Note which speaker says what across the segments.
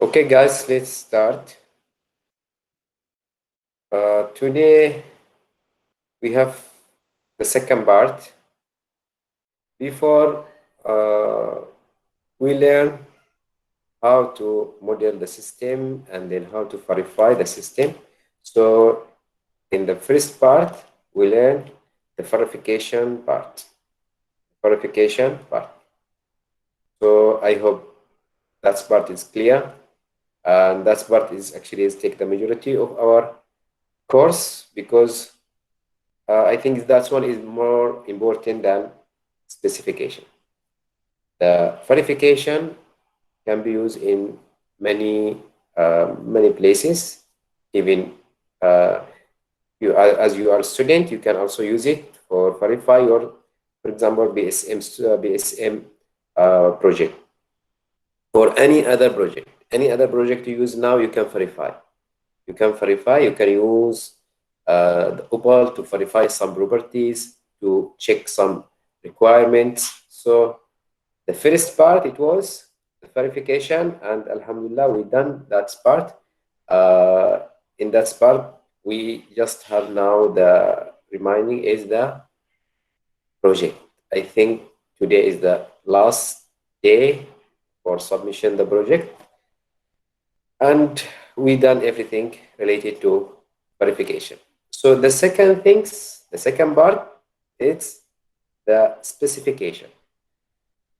Speaker 1: Okay, guys, let's start. Today we have the second part. Before we learn how to model the system and then how to verify the system. So in the first part, we learned the verification part. Verification part. So I hope that part is clear. And that part is actually take the majority of our course because I think that one is more important than specification. The verification can be used in many places. Even as you are a student, you can also use it for verify your, for example, BSM project or any other project. Any other project you use now, you can verify. You can verify. You can use the Opal to verify some properties, to check some requirements. So the first part, it was the verification, and Alhamdulillah, we done that part. In that part, we just have now the remaining is the project. I think today is the last day for submission the project, and we done everything related to verification. So the second part, it's the specification.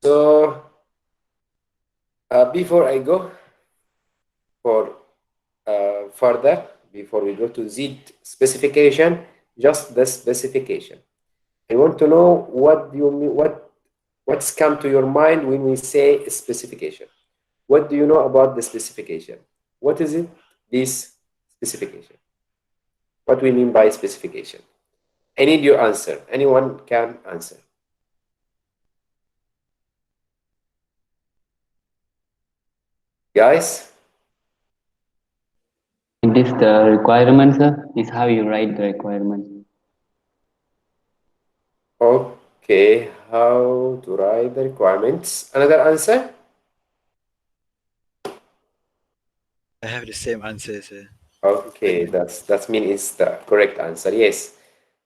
Speaker 1: So before I go for further, before we go to Z specification, just the specification. I want to know what do you mean, what's come to your mind when we say specification. What do you know about the specification? What is it? This specification. What we mean by specification? I need your answer. Anyone can answer. Guys?
Speaker 2: It is the requirements, sir. Is how you write the requirements.
Speaker 1: Okay, how to write the requirements? Another answer?
Speaker 3: I have the same answer, sir.
Speaker 1: Okay,
Speaker 3: Like,
Speaker 1: that means it's the correct answer. Yes,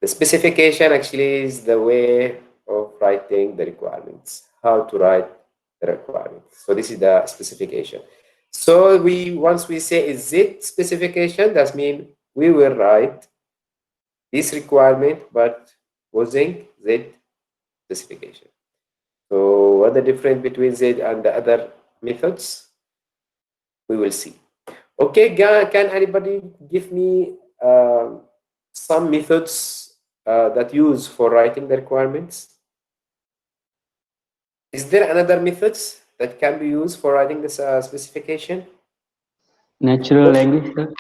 Speaker 1: the specification actually is the way of writing the requirements. How to write the requirements. So this is the specification. So once we say is it specification, that means we will write this requirement, but using Z specification. So what the difference between Z and the other methods? We will see. Okay, can anybody give me some methods that use for writing the requirements? Is there another methods that can be used for writing this specification?
Speaker 2: Natural language, sir.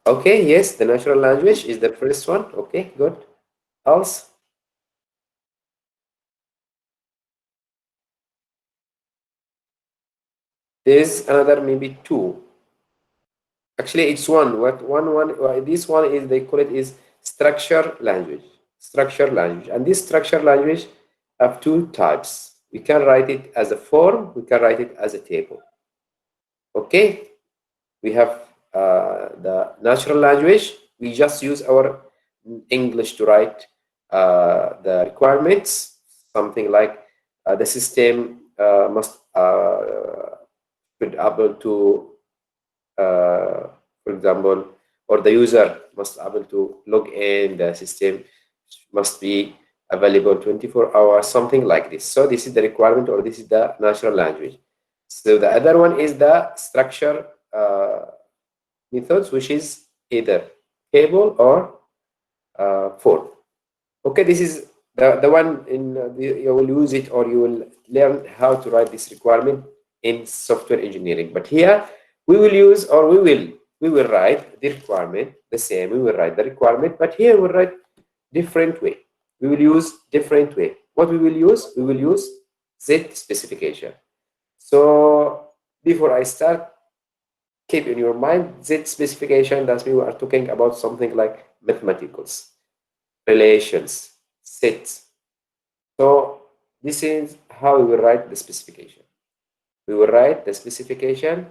Speaker 1: Okay, yes, the natural language is the first one. Okay, good. Else? There's another maybe two. Actually, it's one. This one is, they call it is structure language. Structure language. And this structure language have two types. We can write it as a form. We can write it as a table. Okay. We have the natural language. We just use our English to write the requirements. Something like the system must be able to for example, or the user must able to log in, the system must be available 24 hours, something like this. So this is the requirement, or this is the natural language. So the other one is the structure methods, which is either table or form. Okay, this is the one in you will use it, or you will learn how to write this requirement in software engineering. But here we will use, or we will write the requirement the same. We will write the requirement, but here we'll write different way. We will use different way. What we will use? We will use Z specification. So before I start, keep in your mind Z specification. That's mean we are talking about something like mathematicals, relations, sets. So this is how we will write the specification. We will write the specification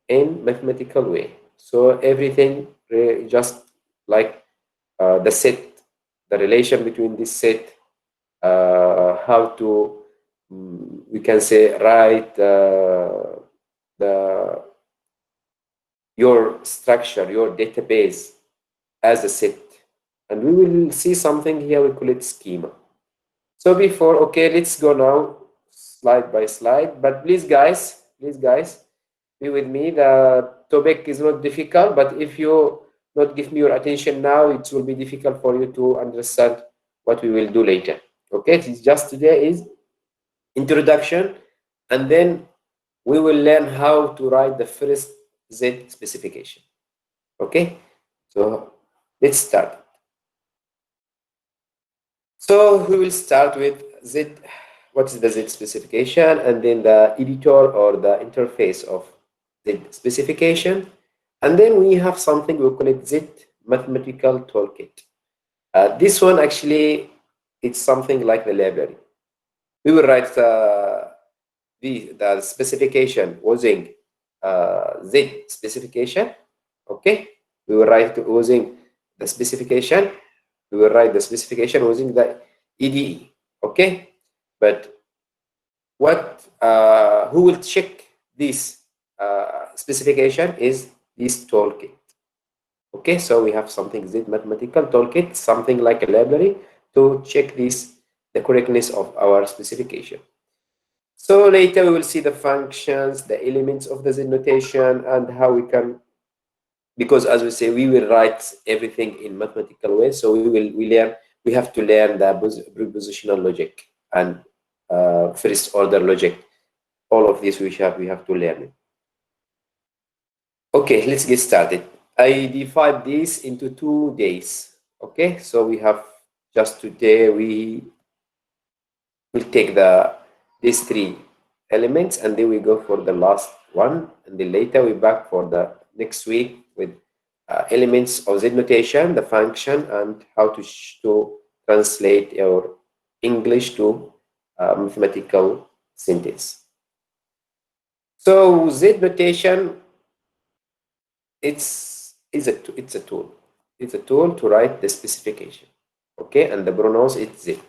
Speaker 1: in mathematical way. So everything just like the set, the relation between this set, how to we can say write the your structure, your database as a set, and we will see something here. We call it schema. So before, okay, let's go now slide by slide. But please guys, be with me. The topic is not difficult, but if you not give me your attention now, it will be difficult for you to understand what we will do later. Okay, it's just today is introduction, and then we will learn how to write the first Z specification. Okay, so let's start. So we will start with Z. What is the Z specification, and then the editor or the interface of Z specification, and then we have something we call it Z mathematical toolkit. This one actually it's something like the library. We will write the specification using Z specification. Okay, we will write using the specification. We will write the specification using the EDE. Okay, but what who will check this specification is this toolkit. Okay, so we have something Z mathematical toolkit, something like a library to check this the correctness of our specification. So later we will see the functions, the elements of the Z notation, and how we can, because as we say, we will write everything in mathematical way. So we have to learn the prepositional logic and first order logic. All of this we have to learn it. Okay, let's get started. I divide this into 2 days. Okay, so we have just today we will take these 3 elements, and then we go for the last one, and then later we back for the next week with elements of Z notation, the function, and how to translate your English to mathematical sentence. So Z notation, it's a tool. It's a tool to write the specification. Okay, and the pronouns it's Z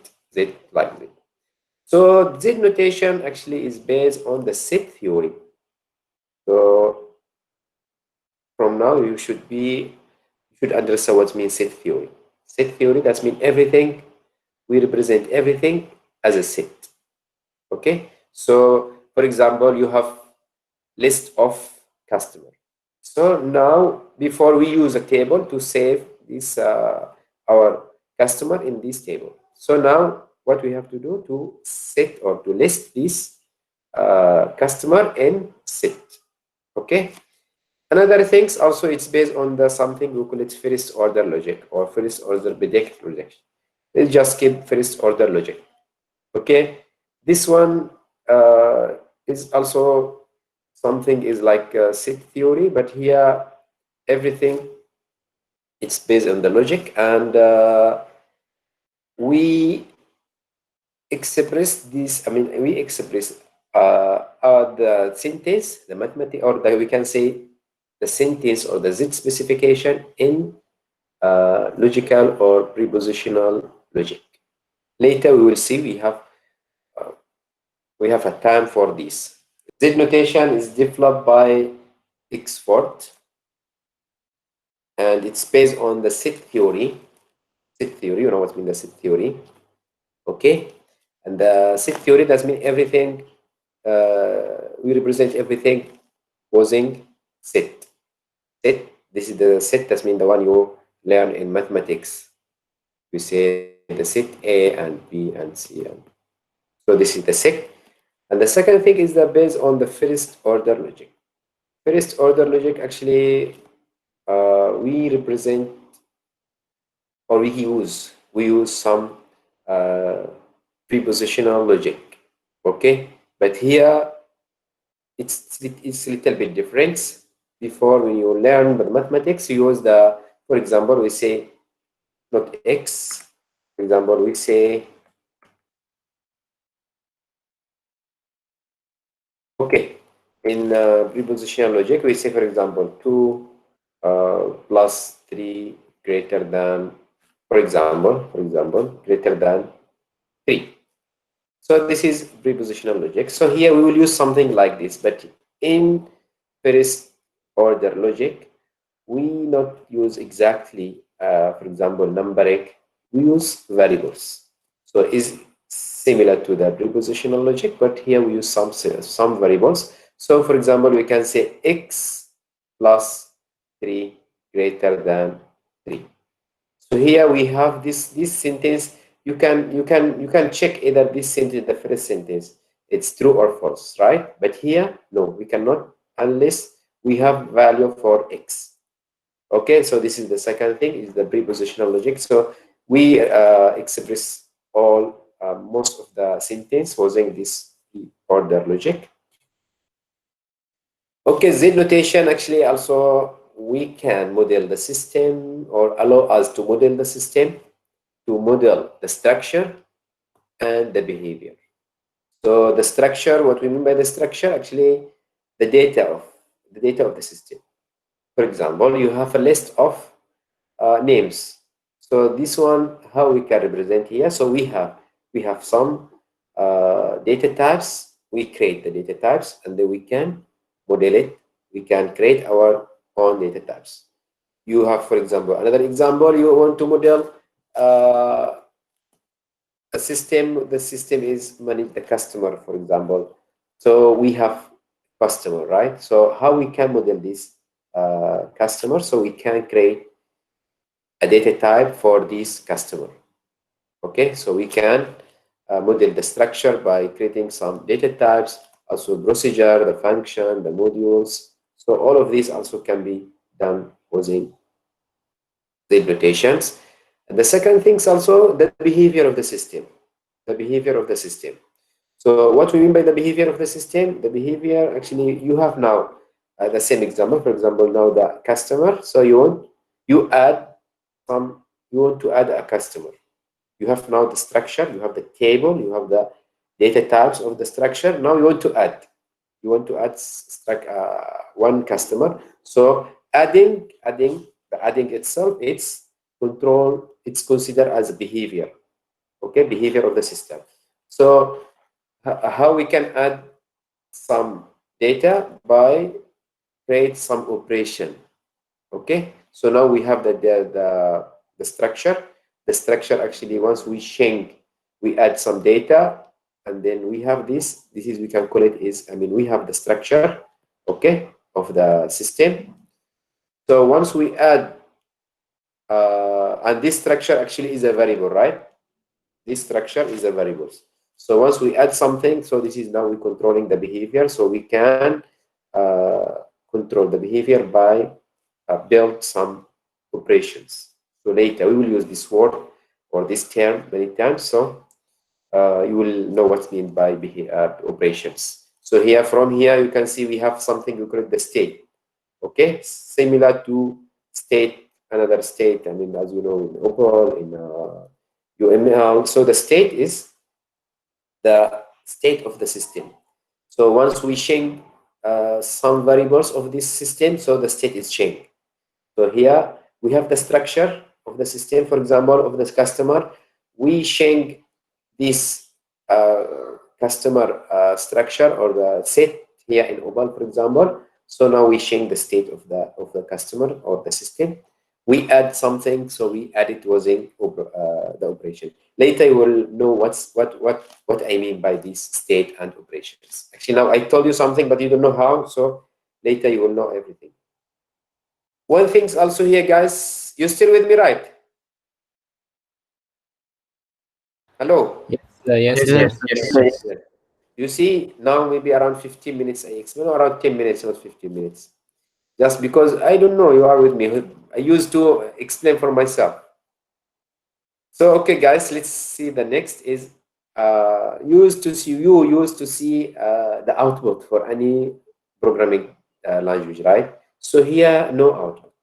Speaker 1: like Z. So Z notation actually is based on the set theory. So from now you should understand what means set theory. Set theory, that means everything, we represent everything as a set. Okay, so for example, you have list of customer. So now before we use a table to save this our customer in this table. So now what we have to do to set or to list this customer in set. Okay. Another things also it's based on the something we call it first order logic or first order predict prediction. We'll just keep first order logic. Okay. This one is also something is like set theory, but here everything it's based on the logic, and we express this. I mean, we express the sentence, the mathematics, or we can say the sentence or the Z specification in logical or prepositional logic. Later we will see we have a time for this. Z notation is developed by Oxford, and it's based on the set theory. Set theory, you know what means the set theory. Okay, and the set theory does mean everything. We represent everything using set. Set. This is the set. That means the one you learn in mathematics. We say the set A and B and C, and so this is the set. And the second thing is that based on the first order logic. First order logic actually we represent or we use some prepositional logic. Okay, but here it's a little bit different. Before, when you learn the mathematics, you use the, for example, we say not x. For example, we say okay. in prepositional logic, we say, for example, 2 plus 3 greater than, for example, greater than 3. So this is prepositional logic. So here we will use something like this, but in first order logic, we not use exactly, for example, numeric. We use variables. So it's similar to the prepositional logic, but here we use some variables. So for example, we can say x plus 3 greater than 3. So here we have this sentence. You can check either this sentence, the first sentence, it's true or false, right? But here, no, we cannot unless we have value for x. Okay, so this is the second thing, is the prepositional logic. So we express all most of the sentence using this order logic. Okay, Z notation actually also we can model the system or allow us to model the system, to model the structure and the behavior. So the structure, what we mean by the structure, actually the data of the system. For example, you have a list of names. So this one, how we can represent here? So we have some data types. We create the data types and then we can model it. We can create our own data types. You have, for example, another example. You want to model a system. The system is manage the customer, for example. So we have customer, right? So how we can model this customer? So we can create a data type for this customer. Okay, so we can model the structure by creating some data types, also procedure, the function, the modules. So all of these also can be done using the notations. And the second thing is also the behavior of the system. The behavior of the system. So what we mean by the behavior of the system? The behavior, actually, you have now the same example. For example, now the customer. So you want to add a customer. You have now the structure, you have the table, you have the data types of the structure. Now you want to add. You want to add one customer. So adding itself, it's considered as a behavior. Okay, behavior of the system. So how we can add some data by create some operation. Okay, so now we have the structure. The structure, actually, once we change, we add some data, and then we have this is, we can call it, is, we have the structure, okay, of the system. So once we add and this structure actually is a variable, right? This structure is a variable. So once we add something, so this is now we controlling the behavior. So we can control the behavior by build some operations. So later we will use this word or this term many times. So you will know what's meant by operations. So here, from here, you can see we have something we call it the state. Okay, similar to state, another state. As you know, in Opal, in UML. So the state is the state of the system. So once we change some variables of this system, so the state is changed. So here we have the structure of the system, for example, of this customer. We change this customer structure or the set here in Opal, for example. So now we change the state of the customer or the system. We add something, so we add it using the operation. Later you will know what I mean by this state and operations. Actually, now I told you something, but you don't know how. So later you will know everything. One thing's also here, guys. You still with me, right? Hello.
Speaker 3: Yes, sir. Yes,
Speaker 2: Yes,
Speaker 3: sir.
Speaker 2: yes.
Speaker 1: You see, now maybe around 15 minutes I explain, around 10 minutes, not 15 minutes. Just because I don't know, you are with me. I used to explain for myself. So, okay, guys, let's see. The next is you used to see the output for any programming language, right? So here, no output.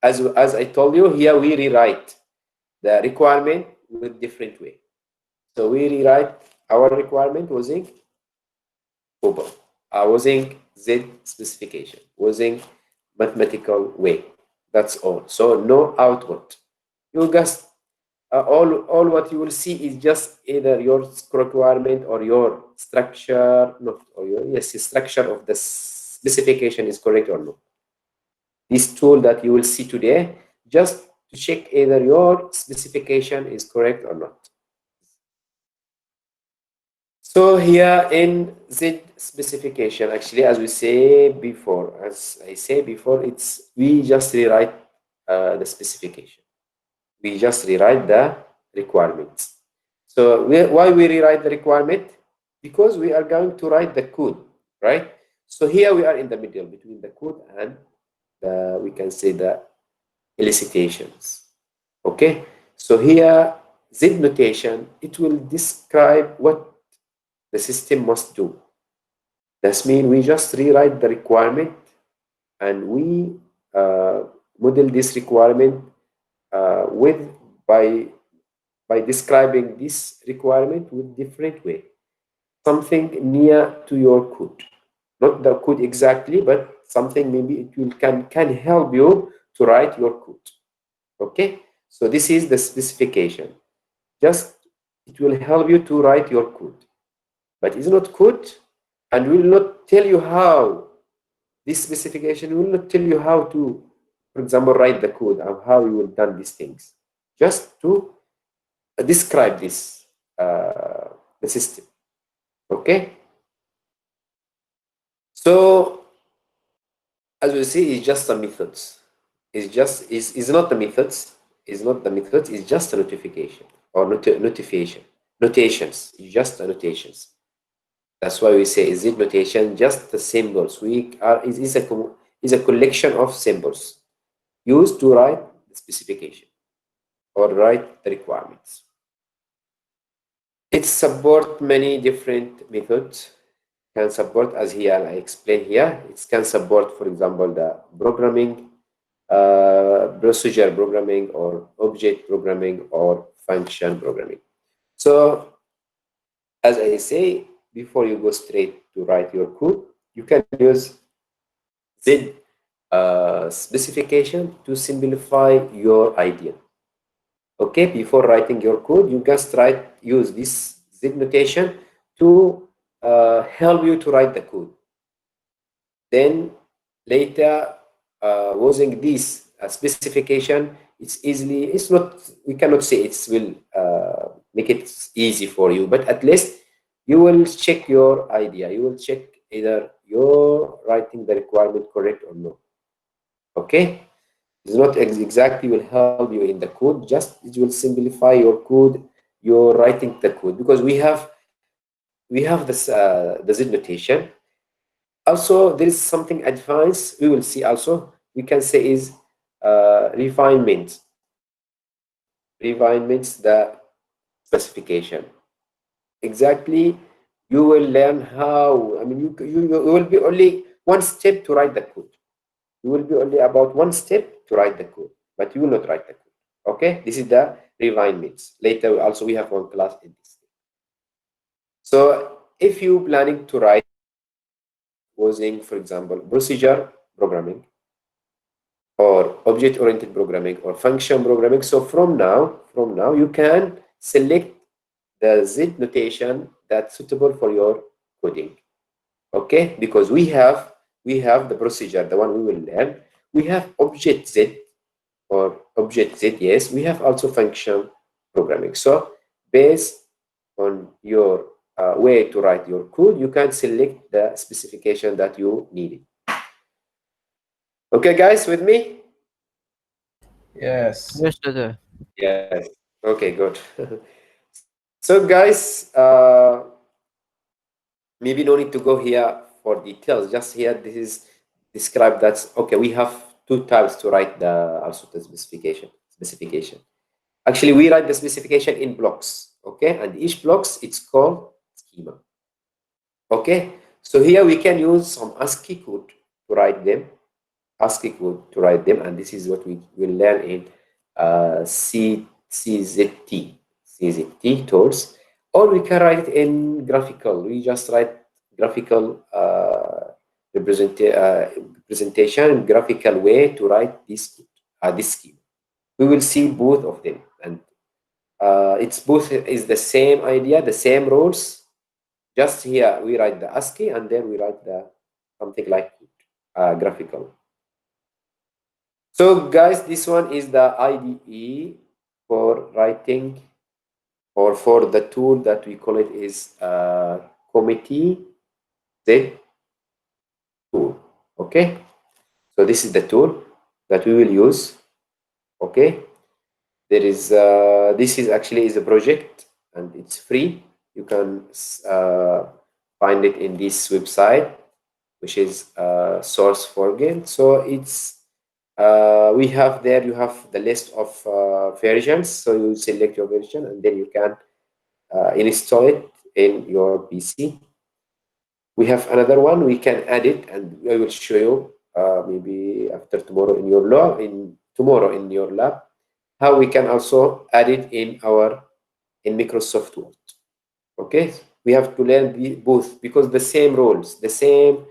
Speaker 1: As I told you, here we rewrite the requirement with different way. So we rewrite our requirement using Google. using Z specification, using mathematical way. That's all. So no output. You just all what you will see is just either your requirement or your structure, not or your yes, the structure of the specification is correct or not. This tool that you will see today, just to check either your specification is correct or not. So here in Z specification, actually, as we say before, as I say before, it's we just rewrite the specification. We just rewrite the requirements. So why we rewrite the requirement? Because we are going to write the code, right? So here we are in the middle between the code and the, we can say the elicitations. Okay, so here Z notation, it will describe what the system must do. That means we just rewrite the requirement and we model this requirement with by describing this requirement with different way, something near to your code, not the code exactly, but something maybe it will can help you to write your code. Okay, so this is the specification. Just it will help you to write your code, but it's not code and will not tell you how. This specification will not tell you how to, for example, write the code and how you will done these things. Just to describe this the system. Okay. So as we see, it's just a methods. It's just is not the methods. Is not the methods. It's just a notification or notification notations. It's just a notations. That's why we say is it notation, just the symbols. We are is a collection of symbols used to write the specification or write the requirements. It supports many different methods. Can support, as here I explain here, it can support, for example, the programming, procedure programming, or object programming, or function programming. So as I say, before you go straight to write your code, you can use Z specification to simplify your idea. Okay, before writing your code, you just use this Z notation to help you to write the code. Then later, using this specification, it's not, we cannot say it will make it easy for you, but at least you will check your idea. You will check either you're writing the requirement correct or not. Okay, it's not exactly will help you in the code, just it will simplify your code, you're writing the code, because we have this the Z notation. Also, there is something advanced we will see also. We can say is refinements the specification. Exactly, you will learn how. I mean, you will be only one step to write the code. You will be only about one step to write the code, but you will not write the code. Okay, this is the refinements. Later, also we have one class in this. So if you planning to write using, for example, procedure programming or object-oriented programming or function programming. So from now, you can select the Z notation that's suitable for your coding. Okay, because we have the procedure, the one we will learn. We have object Z or object Z. Yes, we have also function programming. So based on your way to write your code, you can select the specification that you need. Okay, guys, with me?
Speaker 4: Yes.
Speaker 3: Yes, brother.
Speaker 1: Yes. Okay, good. So, guys, maybe no need to go here for details. Just here, this is described. That's okay. We have two types to write the also the specification. Actually, we write the specification in blocks. Okay, and each blocks it's called schema. Okay, so here we can use some ASCII code to write them. ASCII code to write them, and this is what we will learn in CZT tools, or we can write it in graphical. We just write graphical representation, graphical way to write this scheme. We will see both of them, and it's both is the same idea, the same rules. Just here we write the ASCII, and then we write the something like graphical. So guys, this one is the IDE for writing, or for the tool that we call it is committee Z tool. Okay, so this is the tool that we will use. Okay, there is this is actually is a project, and it's free. You can find it in this website, which is source for game. So it's we have there, you have the list of versions. So you select your version, and then you can install it in your PC. We have another one, we can add it, and I will show you maybe after tomorrow in your lab, how we can also add it in Microsoft Word. Okay, we have to learn both, because the same rules, the same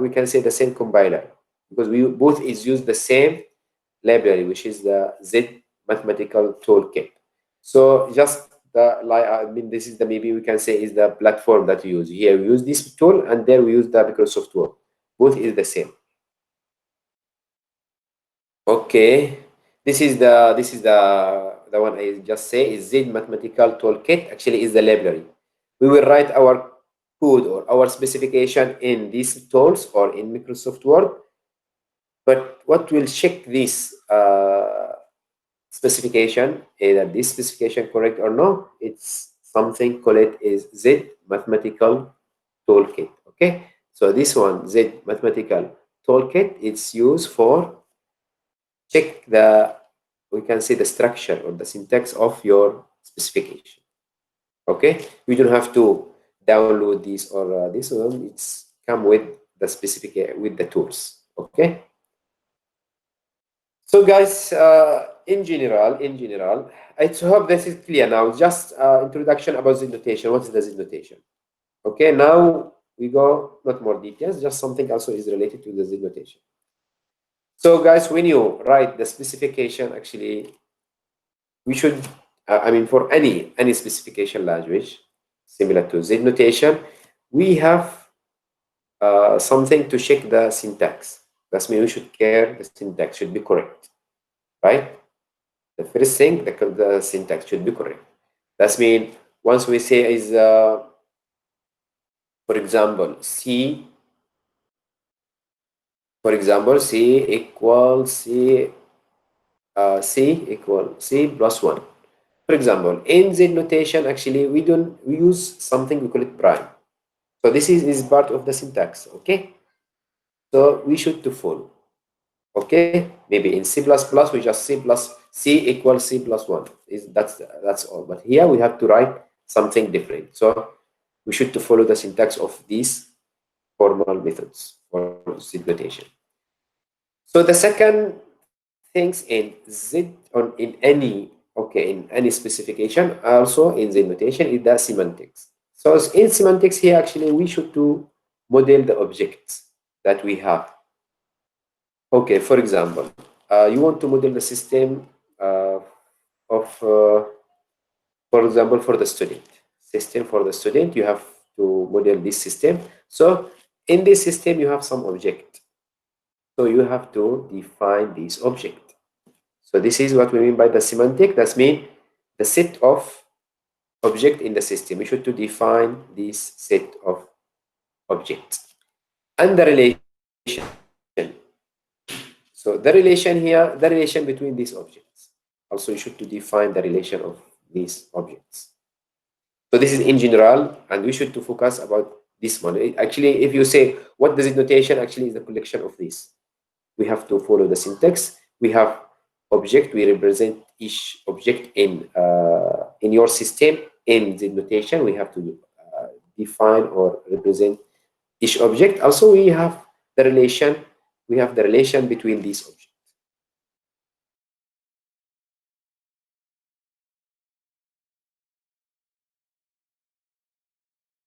Speaker 1: we can say the same compiler, because we both is use the same library, which is the Z mathematical toolkit. So just I mean, this is the, maybe we can say, is the platform that we use. Here we use this tool, and there we use the Microsoft Word. Both is the same. Okay, this is the one I just say is Z mathematical toolkit. Actually, is the library. We will write our code or our specification in these tools or in Microsoft Word. But what will check this specification, either this specification correct or no, it's something called it is Z mathematical toolkit. Okay, so this one, Z mathematical toolkit, it's used for check the, we can say, the structure or the syntax of your specification. Okay, you don't have to download this or this one. It's come with the specific with the tools. Okay. So guys, in general, I hope this is clear now. Just introduction about Z notation. What is the Z notation? Okay, now we go not more details. Just something also is related to the Z notation. So guys, when you write the specification, actually, we should, I mean, for any specification language similar to Z notation, we have something to check the syntax. That means we should care the syntax should be correct, right? The first thing, the syntax should be correct. That means once we say is, for example, C equals C equal C plus 1. For example, in Z notation, actually, we use something, we call it prime. So this is part of the syntax, okay? So we should to follow, okay? Maybe in C++, we just C equals C plus 1. That's all. But here we have to write something different. So we should to follow the syntax of these formal methods for Z notation. So the second things in Z in any specification, also in Z notation, is the semantics. So in semantics here, actually, we should to model the objects that we have. Okay, for example, you want to model the system for example, for the student. System for the student, you have to model this system. So in this system, you have some object. So you have to define this object. So this is what we mean by the semantic. That means the set of object in the system. We should to define this set of objects. And the relation. So the relation here, the relation between these objects. Also, you should to define the relation of these objects. So this is in general, and we should to focus about this one. Actually, if you say what does it notation, actually is the collection of these. We have to follow the syntax. We have object. We represent each object in your system in the notation. We have to define or represent each object. Also, we have the relation. We have the relation between these objects.